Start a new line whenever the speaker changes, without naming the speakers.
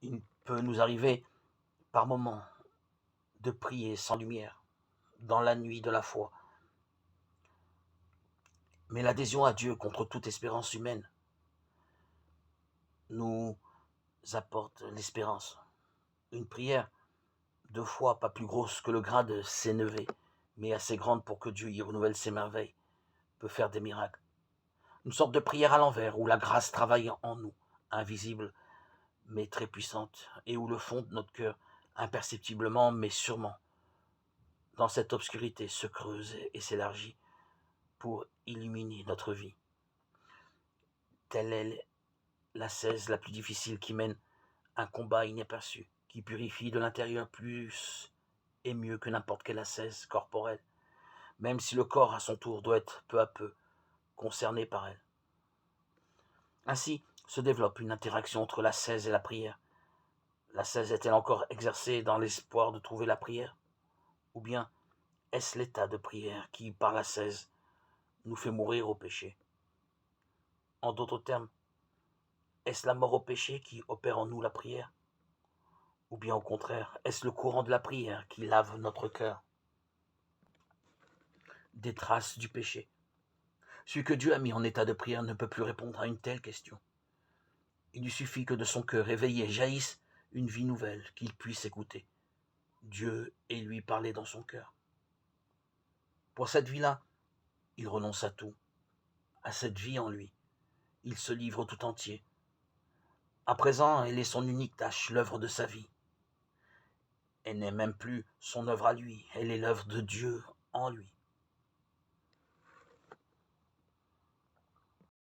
Il peut nous arriver par moments de prier sans lumière, dans la nuit de la foi. Mais l'adhésion à Dieu contre toute espérance humaine nous apporte l'espérance. Une prière de foi pas plus grosse que le grain de sénévé, mais assez grande pour que Dieu y renouvelle ses merveilles, peut faire des miracles. Une sorte de prière à l'envers, où la grâce travaille en nous, invisible mais très puissante, et où le fond de notre cœur, imperceptiblement mais sûrement, dans cette obscurité, se creuse et s'élargit pour illuminer notre vie. Telle est l'ascèse la plus difficile qui mène un combat inaperçu, qui purifie de l'intérieur plus et mieux que n'importe quelle ascèse corporelle, même si le corps à son tour doit être peu à peu concerné par elle. Ainsi se développe une interaction entre l'ascèse et la prière. L'ascèse est-elle encore exercée dans l'espoir de trouver la prière? Ou bien est-ce l'état de prière qui, par l'ascèse, nous fait mourir au péché? En d'autres termes, est-ce la mort au péché qui opère en nous la prière? Ou bien au contraire, est-ce le courant de la prière qui lave notre cœur des traces du péché? Celui que Dieu a mis en état de prière ne peut plus répondre à une telle question. Il lui suffit que de son cœur éveillé jaillisse une vie nouvelle qu'il puisse écouter Dieu et lui parler dans son cœur. Pour cette vie-là, il renonce à tout, à cette vie en lui. Il se livre tout entier. À présent, elle est son unique tâche, l'œuvre de sa vie. Elle n'est même plus son œuvre à lui, elle est l'œuvre de Dieu en lui.